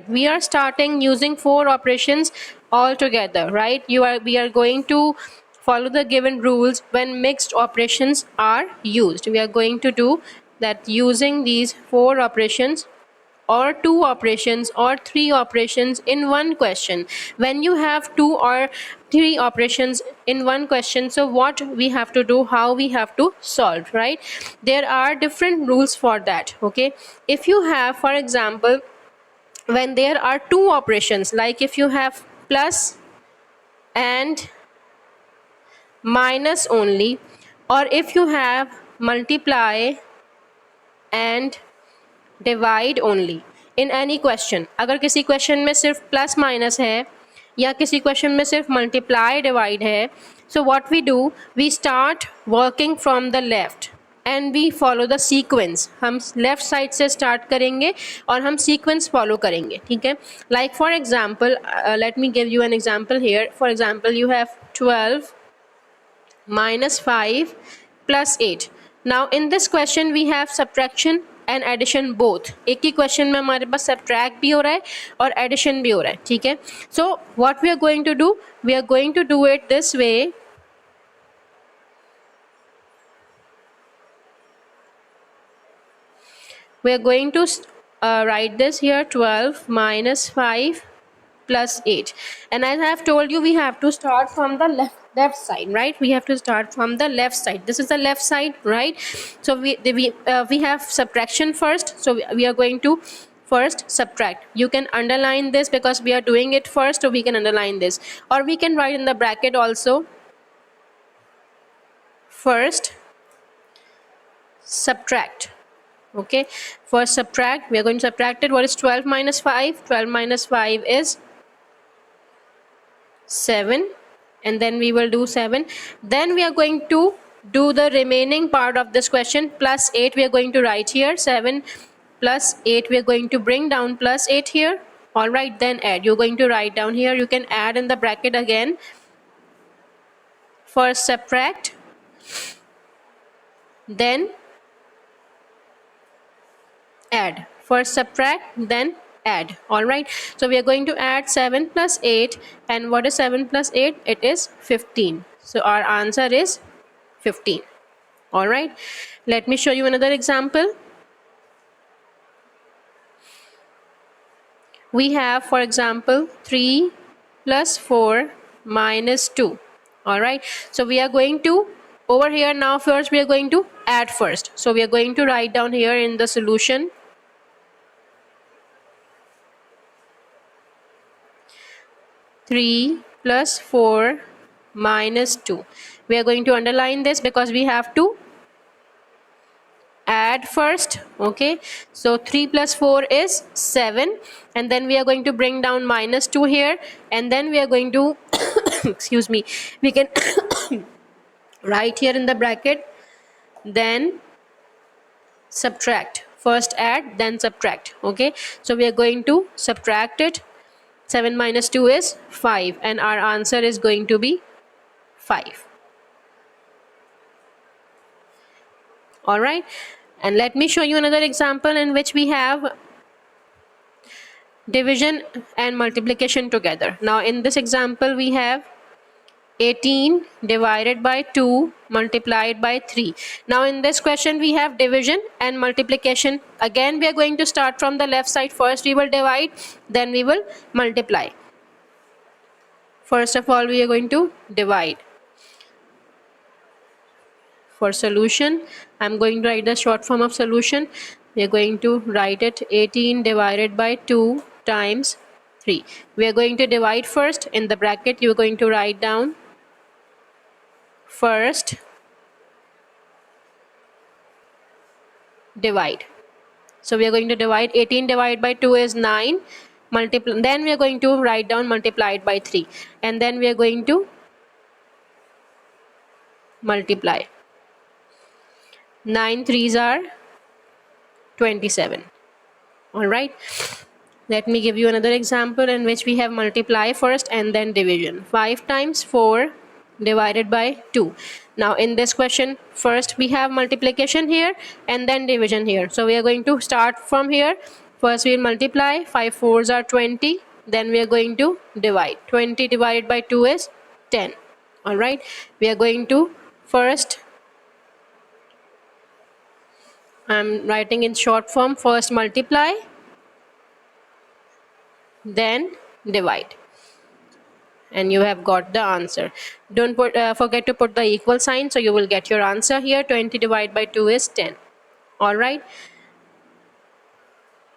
We are starting using four operations all together, right? We are going to follow the given rules when mixed operations are used. We are going to do that using these four operations or two operations or three operations in one question. When you have two or three operations in one question, so what we have to do, how we have to solve, right? There are different rules for that. Okay, if you have, for example, when there are two operations, like if you have plus and minus only, or if you have multiply and divide only in any question, अगर किसी question में सिर्फ plus minus है या किसी question में सिर्फ multiply divide है, so what we do, we start working from the left and we follow the sequence. हम लेफ्ट साइड से स्टार्ट करेंगे और हम सीक्वेंस फॉलो करेंगे. ठीक है, like for example, let me give you an example here. For example, you have 12 minus 5 plus 8. Now in this question we have subtraction and addition both. एक ही question में हमारे पास सब्ट्रैक्ट भी हो रहा है और एडिशन भी हो रहा है. ठीक है, so what we are going to do, we are going to do it this way. We are going to write this here, 12 minus 5 plus 8, and as I have told you, we have to start from the left side, right? We have to start from the left side. This is the left side, right? So we have subtraction first, so we are going to first subtract. You can underline this because we are doing it first, so we can underline this, or we can write in the bracket also, first subtract. Okay, first subtract. We are going to subtract it. What is 12 minus 5? 12 minus 5 is 7, and then we will do 7. Then we are going to do the remaining part of this question. Plus 8 we are going to write here. 7 plus 8 we are going to bring down plus 8 here. All right, then add. You're going to write down here. You can add in the bracket again. First subtract, then add. First subtract, then add. All right, so we are going to add 7 plus 8, and what is 7 plus 8? It is 15. So our answer is 15. All right, let me show you another example. We have, for example, 3 plus 4 minus 2. All right, so we are going to, over here now, first we are going to add first. So we are going to write down here in the solution, 3 plus 4 minus 2. We are going to underline this because we have to add first. Okay, so 3 plus 4 is 7, and then we are going to bring down minus 2 here, and then we are going to excuse me, we can write here in the bracket, then subtract. First add, then subtract. Okay, so we are going to subtract it. 7 minus 2 is 5, and our answer is going to be 5. All right, and let me show you another example in which we have division and multiplication together. Now in this example we have 18 divided by 2 multiplied by 3. Now in this question we have division and multiplication. Again we are going to start from the left side. First we will divide, then we will multiply. First of all we are going to divide. For solution, I am going to write the short form of solution. We are going to write it 18 divided by 2 times 3. We are going to divide first. In the bracket you are going to write down first divide. So we are going to divide. 18 divided by 2 is 9. Then we are going to write down multiplied by 3, and then we are going to multiply. 9 3s are 27. All right, let me give you another example in which we have multiply first and then division. 5 times 4 divided by 2. Now in this question, first we have multiplication here and then division here. So we are going to start from here. First we will multiply, 5 fours are 20, then we are going to divide. 20 divided by 2 is 10. Alright, we are going to first, I'm writing in short form, first multiply, then divide. And you have got the answer. Don't forget to put the equal sign, so you will get your answer here. 20 divided by 2 is 10. Alright.